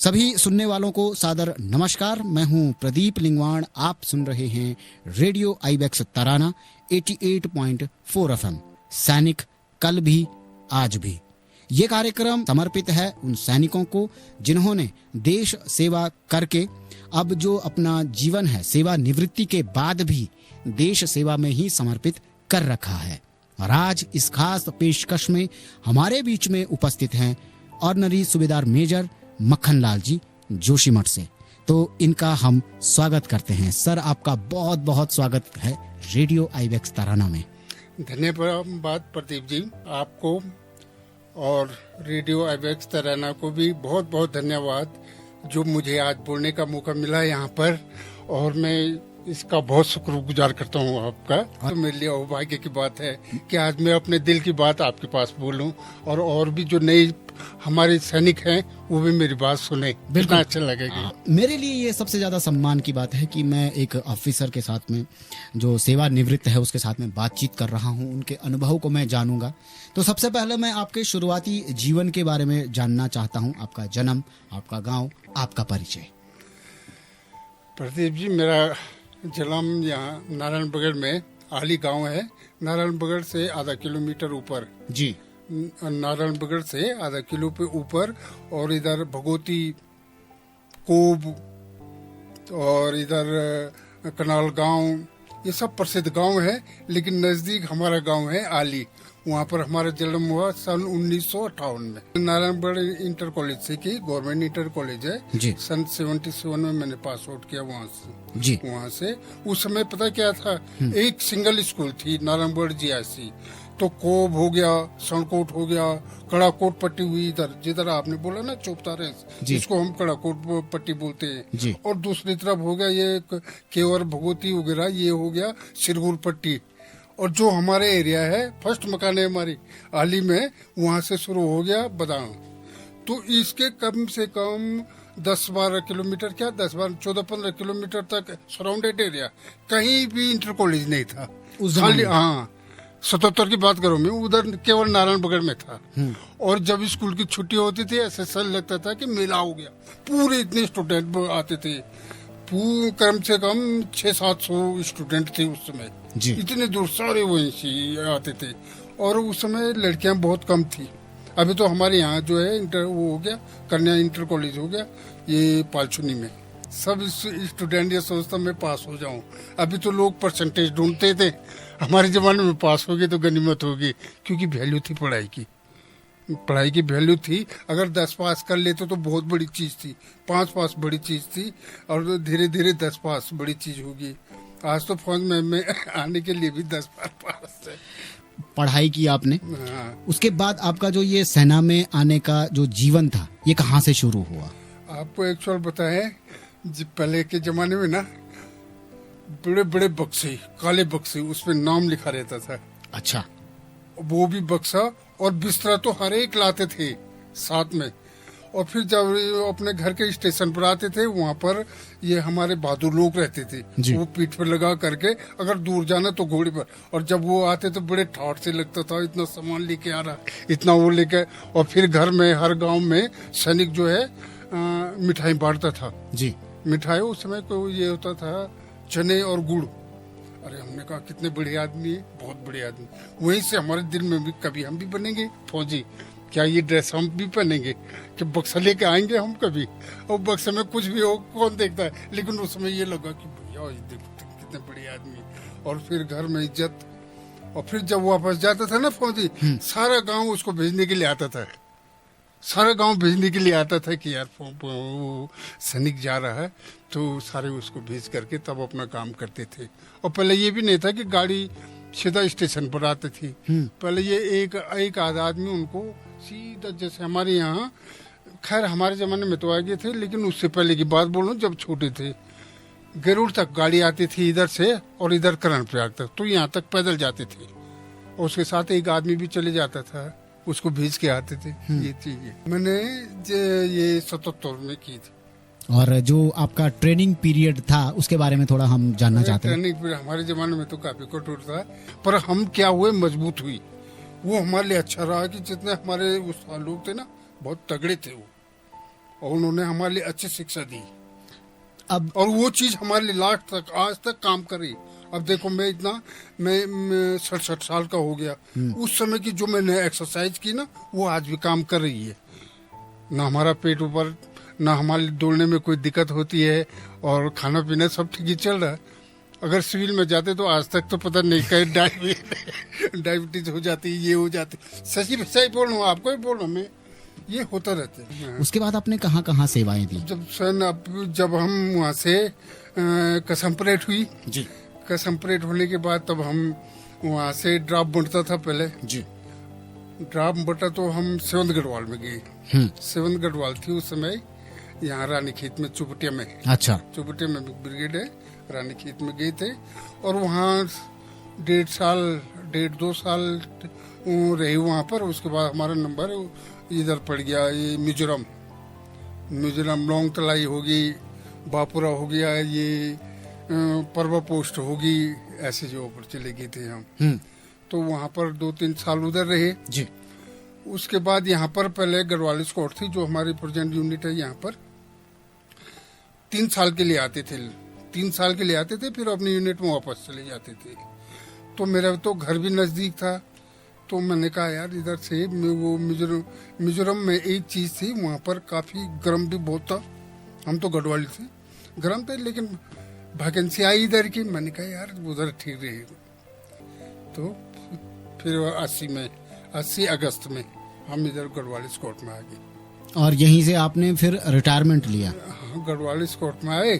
सभी सुनने वालों को सादर नमस्कार। मैं हूं प्रदीप लिंगवाण। आप सुन रहे हैं रेडियो आईबेक्स तराना 88.4 FM। सैनिक कल भी आज भी। ये कार्यक्रम समर्पित है उन सैनिकों को जिन्होंने देश सेवा करके अब जो अपना जीवन है सेवा निवृत्ति के बाद भी देश सेवा में ही समर्पित कर रखा है। और आज इस खास पेशकश में हमारे बीच में उपस्थित हैं ऑर्डिनरी सूबेदार मेजर मक्खन लाल जी जोशीमठ से। तो इनका हम स्वागत करते हैं। सर, आपका बहुत बहुत स्वागत है रेडियो आईबेक्स तराना में। धन्यवाद प्रदीप जी, आपको और रेडियो आईबेक्स तराना को भी बहुत बहुत धन्यवाद जो मुझे आज बोलने का मौका मिला यहाँ पर, और मैं इसका बहुत शुक्रगुजार करता हूँ आपका। तो मेरे लिए सौभाग्य की बात है कि आज मैं अपने दिल की बात आपके पास बोलूं और भी जो नए हमारे सैनिक हैं वो भी मेरी बात सुने। बिल्कुल अच्छा लगेगा। मेरे लिए ये सबसे ज्यादा सम्मान की बात है कि मैं एक ऑफिसर के साथ में जो सेवा निवृत्त है उसके साथ में बातचीत कर रहा हूँ, उनके अनुभव को मैं जानूंगा। तो सबसे पहले मैं आपके शुरुआती जीवन के बारे में जानना चाहता हूँ। आपका जन्म, आपका गाँव, आपका परिचय। प्रदीप जी, मेरा जन्म यहाँ नारायणबगड़ में आली गांव है। नारायणबगड़ से आधा किलोमीटर ऊपर जी, नारायणबगड़ से आधा किलो पे ऊपर, और इधर भगोती, कोब और इधर कनाल गांव, ये सब प्रसिद्ध गांव है। लेकिन नजदीक हमारा गांव है आली, वहाँ पर हमारा जन्म हुआ सन 1958 में। नारायणबगड़ इंटर कॉलेज से की, गवर्नमेंट इंटर कॉलेज है। सन 77 में मैंने पास आउट किया वहाँ से जी। वहाँ से उस समय पता क्या था, एक सिंगल स्कूल थी नारायणबगड़ जीआईसी। तो कोब हो गया, सणकोट हो गया, कड़ाकोट पट्टी हुई इधर, जिधर आपने बोला ना चौपतारे, जिसको हम कड़ाकोट पट्टी बोलते हैं। और दूसरी तरफ हो गया ये केवर भगोती वगैरह, ये हो गया सिरगुल पट्टी। और जो हमारे एरिया है, फर्स्ट मकान है हमारी आली में, वहाँ से शुरू हो गया बदाम। तो इसके कम से कम 10-12 किलोमीटर, क्या 14-15 किलोमीटर तक सराउंडेड एरिया, कहीं भी इंटर कॉलेज नहीं था खाली। हाँ, 77 की बात करूं मैं, उधर केवल नारायणबगड़ में था। और जब स्कूल की छुट्टी होती थी ऐसा लगता था कि मेला हो गया, पूरे इतने स्टूडेंट आते थे। कम से कम 600-700 स्टूडेंट थे उस समय, इतने दूर सारे वहीं से आते थे। और उस समय लड़कियां बहुत कम थी। अभी तो हमारे यहाँ जो है इंटर वो हो गया, कन्या इंटर कॉलेज हो गया ये पालचुनी में। सब स्टूडेंट ये सोचता मैं पास हो जाऊं। अभी तो लोग परसेंटेज ढूंढते थे, हमारे जमाने में पास हो गए तो गनीमत होगी, क्योंकि वैल्यू थी पढ़ाई की। पढ़ाई की वैल्यू थी। अगर 10 पास कर लेते तो बहुत बड़ी चीज थी, 5 पास बड़ी चीज थी, और धीरे धीरे 10 पास बड़ी चीज होगी। आज तो फौज में आने के लिए भी 10 बार पास है। पढ़ाई की आपने। उसके बाद आपका जो ये सेना में आने का जो जीवन था, ये कहाँ से शुरू हुआ? आपको एक्चुअल बताएं, पहले के जमाने में ना बड़े बड़े बक्से, काले बक्से, उसमें नाम लिखा रहता था। अच्छा। वो भी बक्सा और बिस्तरा तो हर एक लाते थे साथ में। और फिर जब अपने घर के स्टेशन पर आते थे, वहाँ पर ये हमारे बहादुर लोग रहते थे, वो पीठ पर लगा करके, अगर दूर जाना तो घोड़े पर। और जब वो आते तो बड़े ठाठ से लगता था, इतना सामान लेके आ रहा, इतना वो लेके। और फिर घर में हर गांव में सैनिक जो है मिठाई बांटता था जी। मिठाई उस समय को ये होता था चने और गुड़। अरे हमने कहा कितने बड़े आदमी है, बहुत बड़े आदमी। वहीं से हमारे दिल में भी कभी हम भी बनेंगे फौजी, क्या ये ड्रेस हम भी पहनेंगे, कि बक्सा लेके आएंगे हम कभी। और बक्से में कुछ भी हो कौन देखता है, लेकिन उस समय ये लगा कि भैया देखो कितने बड़े आदमी। और फिर घर में इज्जत। और फिर जब वापस जाता था ना फौजी, सारा गाँव उसको भेजने के लिए आता था। सारा गांव भेजने के लिए आता था कि यार वो सैनिक जा रहा है, तो सारे उसको भेज करके तब अपना काम करते थे। और पहले ये भी नहीं था कि गाड़ी सीधा स्टेशन पर आती थी। पहले ये एक आधा आदमी उनको सीधा, जैसे हमारे यहाँ, खैर हमारे जमाने में तो आ गए थे, लेकिन उससे पहले की बात बोल रहा हूँ, जब छोटे थे, गरुड़ तक गाड़ी आती थी इधर से, और इधर करण प्रयाग तक, तो यहाँ तक पैदल जाते थे। और उसके साथ एक आदमी भी चले जाता था, उसको भेज के आते थे। ये चीजें मैंने ये 77 में की थी। और जो आपका ट्रेनिंग पीरियड था उसके बारे में थोड़ा हम जानना चाहते हैं। ट्रेनिंग पीरियड हमारे जमाने में तो काफी कठोर था, पर हम क्या हुए, मजबूत हुई। वो हमारे लिए अच्छा रहा कि जितने हमारे उस लोग थे ना, बहुत तगड़े थे वो। और उन्होंने हमारे लिए अच्छी शिक्षा दी। अब और वो चीज हमारे लिए लास्ट तक आज तक काम करी। अब देखो मैं 67 साल का हो गया, उस समय की जो मैंने एक्सरसाइज की ना वो आज भी काम कर रही है। ना हमारा पेट ऊपर, ना हमारे दौड़ने में कोई दिक्कत होती है, और खाना पीना सब ठीक ही चल रहा है। अगर सिविल में जाते तो आज तक तो पता नहीं कहीं डायबिटीज हो जाती, ये हो जाती। सही बोल रहा हूँ, आपको ही बोल रहा हूँ मैं, ये होता रहता है। उसके बाद आपने कहाँ कहाँ सेवाएं दी? जब हम वहाँ से कसम परेड हुई जी कसम परेड होने के बाद तब हम वहाँ से ड्राप बनता था। पहले जी ड्राप बटा तो हम सेवंत गढ़वाल में गए। सेवंत गढ़वाल थी उस समय, यहाँ रानीखेत में चुपटिया में। अच्छा, चुपटिया में ब्रिगेड है, रानीखेत में गए थे। और वहाँ 1.5 साल रहे वहाँ पर। उसके बाद हमारा नंबर इधर पड़ गया, ये मिजोरम लॉन्ग तलाई होगी, बापुरा हो गया, ये परवा पोस्ट होगी, ऐसे जो ऊपर चले गए थे हम। तो वहाँ पर 2-3 साल उधर रहे जी। उसके बाद यहाँ पर पहले गढ़वाल स्क्वाड थी जो हमारी प्रेजेंट यूनिट है। यहाँ पर 3 साल के लिए आते थे, 3 साल के लिए आते थे, फिर अपनी यूनिट में वापस चले जाते थे। तो मेरा तो घर भी नजदीक था, तो मैंने कहा यार इधर से वो मिजोरम में एक चीज थी, वहाँ पर काफी गर्म भी बहुत था। हम तो गढ़वाली थे, गर्म थे, लेकिन वैकेंसी आई इधर की। मैंने कहा यार उधर ठीक रहेगा। तो फिर 80 अगस्त में हम इधर गढ़वाल स्क्वाड में आ गए। और यहीं से आपने फिर रिटायरमेंट लिया? हाँ, गढ़वाल स्क्वाड में आए,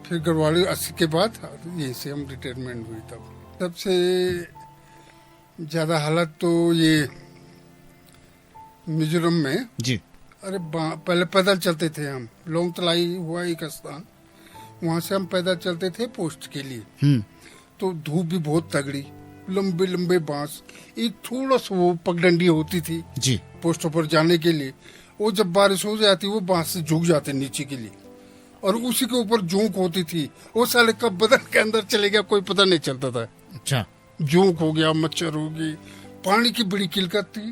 फिर गढ़वाल 80 के बाद यहीं से हम रिटायरमेंट हुई। तब सबसे ज्यादा हालत तो ये मिजोरम में जी। अरे पहले पैदल चलते थे हम, लॉन्ग तलाई हुआ एक स्थान, वहां से हम पैदल चलते थे पोस्ट के लिए। तो धूप भी बहुत तगड़ी, लंबे लंबे बांस, एक थोड़ा सा वो पगडंडी होती थी जी पोस्टों पर जाने के लिए। वो जब बारिश हो जाती वो बांस से झुक जाते नीचे के लिए, और उसी के ऊपर जोंक होती थी। वो साले कब बदन के अंदर चले गया कोई पता नहीं चलता था। अच्छा, जोंक हो गया, मच्छर हो गई, पानी की बड़ी किल्लत थी।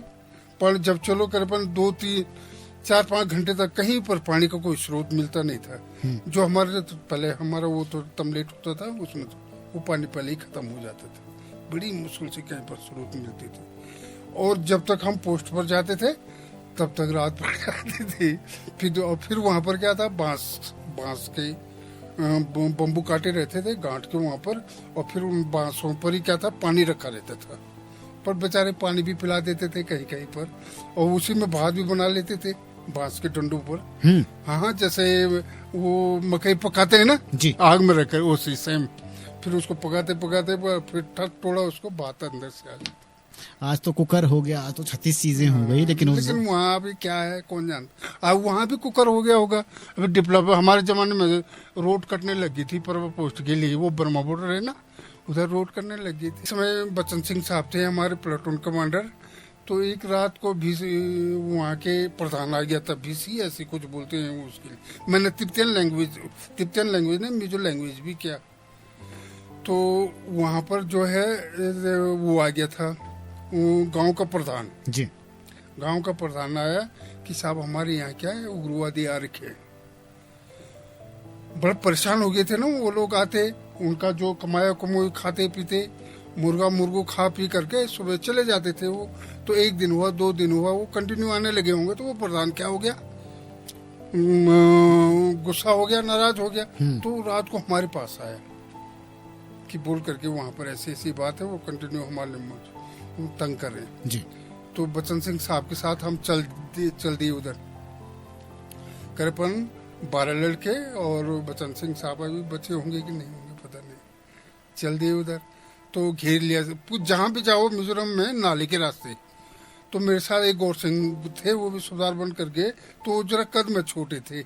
पर जब चलो करीबन 2-3-4-5 घंटे तक कहीं पर पानी का कोई स्रोत मिलता नहीं था। जो हमारे तो पहले हमारा वो तो तमलेट होता था, उसमें तो वो पानी पहले ही खत्म हो जाता था। बड़ी मुश्किल से कहीं पर स्रोत मिलती थी। और जब तक हम पोस्ट पर जाते थे तब तक रात पड़ जाती थी। फिर वहाँ पर क्या था, बांस के बम्बू काटे रहते थे गांठ के वहाँ पर, और फिर उन बांसों पर ही क्या था, पानी रखा रहता था। पर बेचारे पानी भी पिला देते थे कहीं कहीं पर, और उसी में भात भी बना लेते थे बांस के डंडों पर। हाँ, जैसे वो मकई पकाते हैं ना जी, आग में रखकर, उसी सेम। फिर उसको पकाते पकाते फिर थोड़ा उसको भात अंदर से आ जाता। आज तो कुकर हो गया, आज तो 36 चीजें हो गई, लेकिन वहाँ भी क्या है कौन जानता। अब वहाँ भी कुकर हो गया होगा। अभी डेवलप हमारे जमाने में रोड कटने लगी थी परवा पोस्ट के लिए, वो बर्मा बॉर्डर है ना, उधर रोड करने लगी थी। इस समय बच्चन सिंह साहब थे हमारे प्लाटून कमांडर। तो एक रात को भी वहाँ के प्रधान आ गया था, बीसी ऐसी कुछ बोलते हैं उसके लिए। मैंने तिब्बतियन लैंग्वेज ने मिजो लैंग्वेज भी किया। तो वहाँ पर जो है वो आ गया था गांव का प्रधान जी। गांव का प्रधान आया कि साहब हमारे यहाँ क्या है, उग्रवादी आ रखे। बड़े परेशान हो गए थे ना वो लोग। आते उनका जो कमाया कमोई खाते पीते, मुर्गो खा पी करके सुबह चले जाते थे वो। तो 1 दिन हुआ, 2 दिन हुआ, वो कंटिन्यू आने लगे होंगे। तो वो प्रधान क्या हो गया, गुस्सा हो गया, नाराज हो गया। तो रात को हमारे पास आया कि बोल करके वहाँ पर ऐसी ऐसी बात है, वो कंटिन्यू हमारे तंग कर रहे हैं जी। तो बच्चन सिंह साहब के साथ हम चल दिए उधर। करीबन 12 लड़के, और बच्चन सिंह साहब अभी बचे होंगे कि नहीं होंगे पता नहीं। चल दिए उधर, तो घेर लिया। जहाँ भी जाओ मिजोरम में नाले के रास्ते। तो मेरे साथ एक गौर सिंह थे, वो भी सुधार बन कर गए। तो जरा कद में छोटे थे,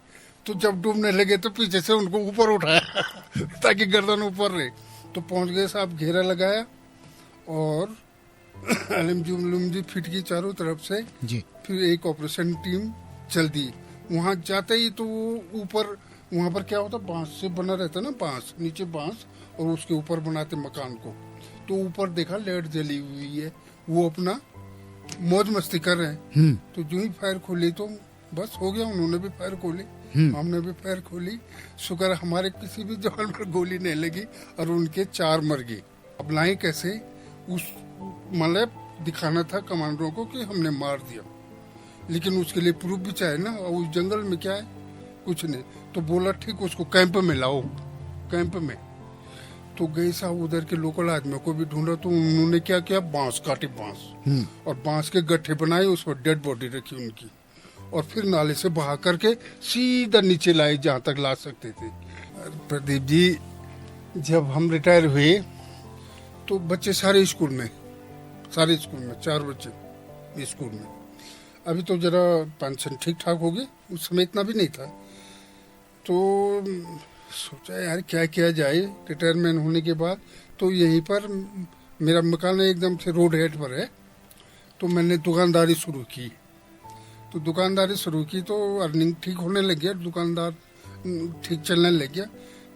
तो जब डूबने लगे तो पीछे से उनको ऊपर उठाया ताकि गर्दन ऊपर रहे। तो पहुंच गए साहब, घेरा लगाया, और अलमजुमलुमजी फिट की चारों तरफ से जी। फिर एक ऑपरेशन टीम चल दी। वहाँ जाते ही तो वो ऊपर, वहाँ पर क्या होता, बांस से बना रहता ना, बांस नीचे बांस, और उसके ऊपर बनाते मकान को। तो ऊपर देखा लाइट जली हुई है, वो अपना मौज मस्ती कर रहे हैं। तो जो ही फायर खोली तो बस हो गया, उन्होंने भी फायर खोली, हमने भी फायर खोली। शुक्र हमारे किसी भी जवान पर गोली नहीं लगी और उनके 4 मर गए। अब लाएं कैसे, उस मतलब दिखाना था कमांडरों को कि हमने मार दिया, लेकिन उसके लिए प्रूफ भी चाहिए ना। और उस जंगल में क्या है, कुछ नहीं। तो बोला ठीक, उसको कैंप में लाओ, कैंप में। तो गए साहब, उधर के लोकल आदमियों को भी ढूंढा, तो उन्होंने क्या किया, बांस काटे, बांस, और बांस के गट्ठे बनाए, उस पर डेड बॉडी रखी उनकी, और फिर नाले से बहा करके सीधा नीचे लाए जहाँ तक ला सकते थे। प्रदीप जी, जब हम रिटायर हुए तो बच्चे सारे स्कूल में, 4 बच्चे स्कूल में। अभी तो जरा पेंशन ठीक ठाक हो गई, उस समय इतना भी नहीं था। तो सोचा यार क्या किया जाए रिटायरमेंट होने के बाद। तो यहीं पर मेरा मकान एकदम से रोड हेड पर है, तो मैंने दुकानदारी शुरू की। तो अर्निंग ठीक होने लग गया, दुकानदार ठीक चलने लग गया।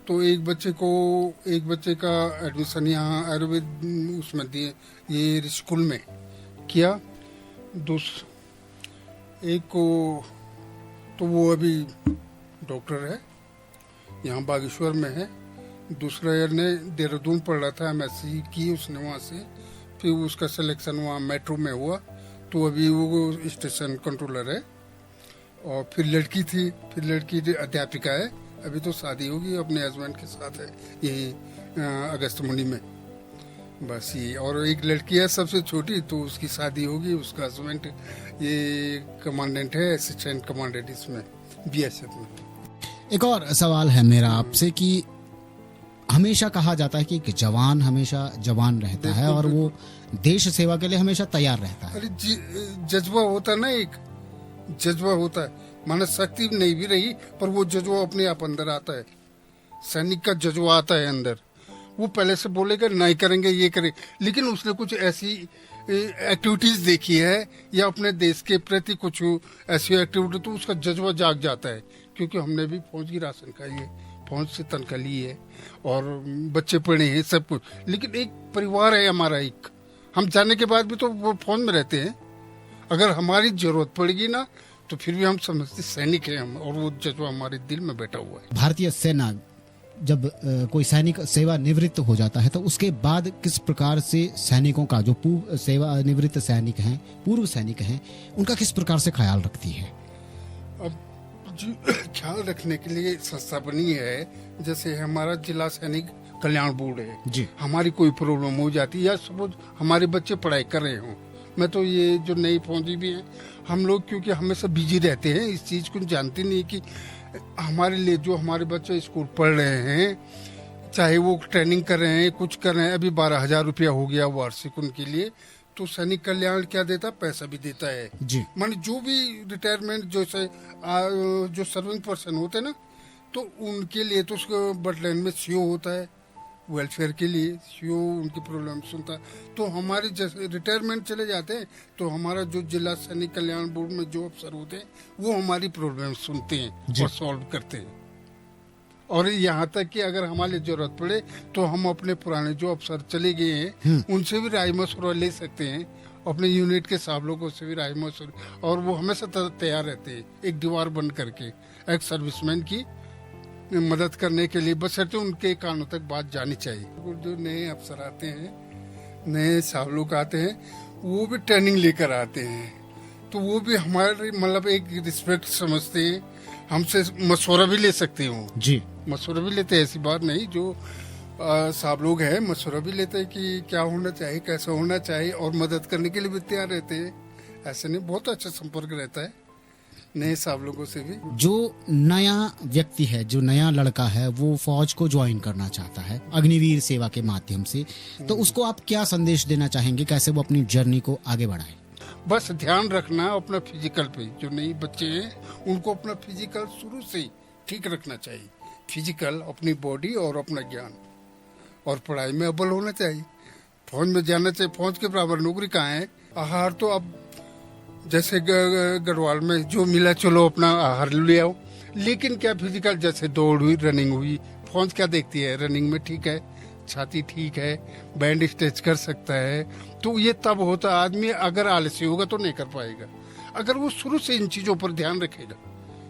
तो एक बच्चे का एडमिशन यहाँ आयुर्वेद उसमें दिए, ये स्कूल में किया। एक को तो वो अभी डॉक्टर है, यहाँ बागेश्वर में है। दूसरा यार ने देहरादून पढ़ रहा था, MSc की उसने वहाँ से, फिर उसका सिलेक्शन वहाँ मेट्रो में हुआ, तो अभी वो स्टेशन कंट्रोलर है। और फिर लड़की अध्यापिका है। अभी तो शादी होगी, अपने हस्बैंड के साथ है यही अगस्त मुनि में, बस ये। और एक लड़की है सबसे छोटी, तो उसकी शादी होगी, उसका हस्बैंड ये कमांडेंट है, असिस्टेंट कमांडेंट इसमें BSF में। एक और सवाल है मेरा आपसे कि हमेशा कहा जाता है कि एक जवान हमेशा जवान रहता है और वो देश सेवा के लिए हमेशा तैयार रहता है। अरे जज्बा होता है ना, एक जज्बा होता है, माना शक्ति नहीं भी रही पर वो जज्बा अपने आप अंदर आता है। सैनिक का जज्बा आता है अंदर, वो पहले से बोलेगा नहीं करेंगे, ये करें, लेकिन उसने कुछ ऐसी एक्टिविटीज देखी है या अपने देश के प्रति कुछ ऐसी एक्टिविटी, तो उसका जज्बा जाग जाता है। क्योंकि हमने भी फौज की राशन खाई है, फौज से तनख्वाह ली है और बच्चे पढ़े हैं, सब कुछ। लेकिन एक परिवार है हमारा, एक हम जाने के बाद भी तो वो फौज में रहते हैं। अगर हमारी जरूरत पड़ेगी ना, तो फिर भी हम समझते सैनिक हैं हम, और वो जज्बा हमारे दिल में बैठा हुआ है। भारतीय सेना जब कोई सैनिक सेवा निवृत्त हो जाता है तो उसके बाद किस प्रकार से सैनिकों का, जो सेवा निवृत्त सैनिक हैं, पूर्व सैनिक हैं, उनका किस प्रकार से ख्याल रखती है? अब ख्याल रखने के लिए संस्था बनी है, जैसे हमारा जिला सैनिक कल्याण बोर्ड है जी। हमारी कोई प्रॉब्लम हो जाती है या सपोज हमारे बच्चे पढ़ाई कर रहे हों, मैं तो ये जो नई फौजी भी हैं, हम लोग क्योंकि हमेशा बिजी रहते हैं, इस चीज़ को जानते नहीं कि हमारे लिए जो हमारे बच्चे स्कूल पढ़ रहे हैं, चाहे वो ट्रेनिंग कर रहे हैं, कुछ कर रहे हैं, अभी 12,000 रुपया हो गया वार्षिक उनके लिए, तो सैनिक कल्याण क्या देता, पैसा भी देता है जी। मान जो भी रिटायरमेंट जैसे जो सर्विंग पर्सन होते हैं ना, तो उनके लिए तो उसको बटलैन में CO होता है, वेलफेयर के लिए CO उनकी प्रॉब्लम सुनता है। तो हमारे जैसे रिटायरमेंट चले जाते हैं, तो हमारा जो जिला सैनिक कल्याण बोर्ड में जो अफसर होते हैं, वो हमारी प्रॉब्लम सुनते हैं और सॉल्व करते हैं। और यहाँ तक कि अगर हमारी जरूरत पड़े तो हम अपने पुराने जो अफसर चले गए हैं उनसे भी राय मशवरा ले सकते हैं, अपने यूनिट के साहब लोगों से भी राय मशवरा, और वो हमेशा तैयार रहते हैं एक दीवार बन करके एक सर्विसमैन की मदद करने के लिए, बशर्ते उनके कानों तक बात जानी चाहिए। जो नए अफसर आते हैं, नए साहब लोग आते हैं, वो भी ट्रेनिंग लेकर आते हैं, तो वो भी हमारे मतलब एक रिस्पेक्ट समझते हैं, हमसे मशवरा भी ले सकते हो जी। मशवरा भी लेते हैं, ऐसी बात नहीं। जो साहब लोग हैं मशवरा भी लेते हैं कि क्या होना चाहिए, कैसा होना चाहिए, और मदद करने के लिए भी तैयार रहते हैं। ऐसे नहीं, बहुत अच्छा संपर्क रहता है नए साहब लोगों से भी। जो नया व्यक्ति है, जो नया लड़का है, वो फौज को ज्वाइन करना चाहता है अग्निवीर सेवा के माध्यम से, तो उसको आप क्या संदेश देना चाहेंगे, कैसे वो अपनी जर्नी को आगे बढ़ाए? बस ध्यान रखना अपना फिजिकल पे, जो नए बच्चे हैं उनको अपना फिजिकल शुरू से ही ठीक रखना चाहिए। फिजिकल, अपनी बॉडी और अपना ज्ञान, और पढ़ाई में अव्वल होना चाहिए। फौज में जाना चाहिए, फौज के बराबर नौकरी कहाँ है। आहार तो अब जैसे गढ़वाल में जो मिला चलो अपना आहार ले आओ, लेकिन क्या फिजिकल, जैसे दौड़ हुई, रनिंग हुई, फौज क्या देखती है, रनिंग में ठीक है, छाती ठीक है, बैंड स्ट्रेच कर सकता है, तो ये तब होता। आदमी अगर आलसी होगा तो नहीं कर पाएगा। अगर वो शुरू से इन चीज़ों पर ध्यान रखेगा,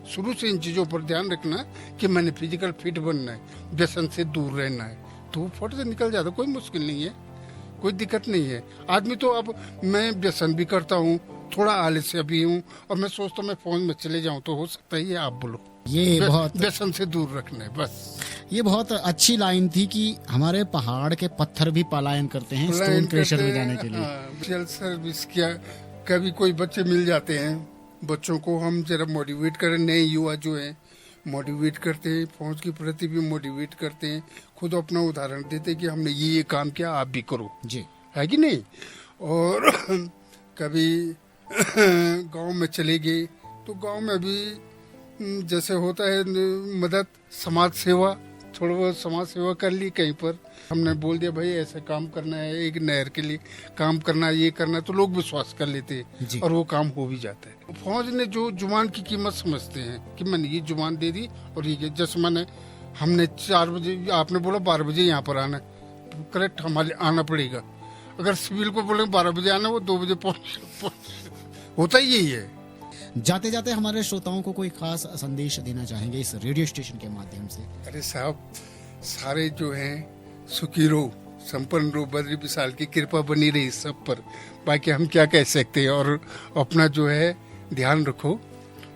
शुरू से इन चीज़ों पर ध्यान रखना कि मैंने फिजिकल फिट बनना है, व्यसन से दूर रहना है, तो वो फट से निकल जाता, कोई मुश्किल नहीं है, कोई दिक्कत नहीं है। आदमी तो अब मैं व्यसन भी करता हूँ, थोड़ा आलस्य भी हूँ, और मैं सोचता हूँ मैं फोन में चले जाऊँ, तो हो सकता है ये आप बोलो, ये बहुत व्यसन से दूर रखना है बस। ये बहुत अच्छी लाइन थी कि हमारे पहाड़ के पत्थर भी पलायन करते हैं स्टोन क्रशर में जाने के लिए। सोशल सर्विस किया, कभी कोई बच्चे मिल जाते हैं, बच्चों को हम जरा मोटिवेट करें, नए युवा जो हैं मोटिवेट करते हैं, फौज के प्रति भी मोटिवेट करते हैं, खुद अपना उदाहरण देते हैं कि हमने ये काम किया, आप भी करो जी, है कि नहीं। और कभी गांव में चले गए तो गांव में भी जैसे होता है मदद, समाज सेवा, थोड़ा बहुत समाज सेवा कर ली, कहीं पर हमने बोल दिया भाई ऐसा काम करना है, एक नहर के लिए काम करना है, ये करना है, तो लोग विश्वास कर लेते हैं और वो काम हो भी जाता है। फौज ने जो जुबान की कीमत समझते हैं कि मैंने ये जुबान दे दी, और ये जैसे हमने 4 बजे, आपने बोला 12 बजे यहाँ पर आना, तो करेक्ट हमारे आना पड़ेगा। अगर सिविल को बोले 12 बजे आना, वो 2 बजे पहुँच होता ही यही है। जाते जाते हमारे श्रोताओं को कोई खास संदेश देना चाहेंगे इस रेडियो स्टेशन के माध्यम से? अरे साहब, सारे जो हैं सुखी रहो, संपन्न रहो, बद्री विशाल की कृपा बनी रही सब पर, बाकी हम क्या कह सकते हैं। और अपना जो है ध्यान रखो।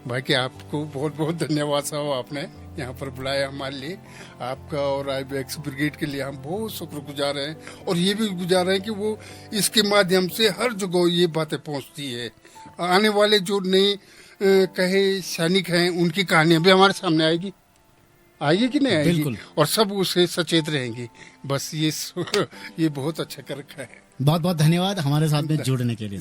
बाकी आपको बहुत बहुत धन्यवाद साहब, आपने यहाँ पर बुलाया हमारे लिए, आपका और IBX ब्रिगेड के लिए हम बहुत शुक्रगुजार हैं, और ये भी गुजार हैं कि वो इसके माध्यम से हर जगह ये बातें पहुँचती है। आने वाले जो नए कहे सैनिक हैं, उनकी कहानियां भी हमारे सामने आएगी कि नहीं आएगी, और सब उसे सचेत रहेंगे। बस ये बहुत अच्छा कर रखा है। बहुत बहुत धन्यवाद हमारे साथ में जुड़ने के लिए।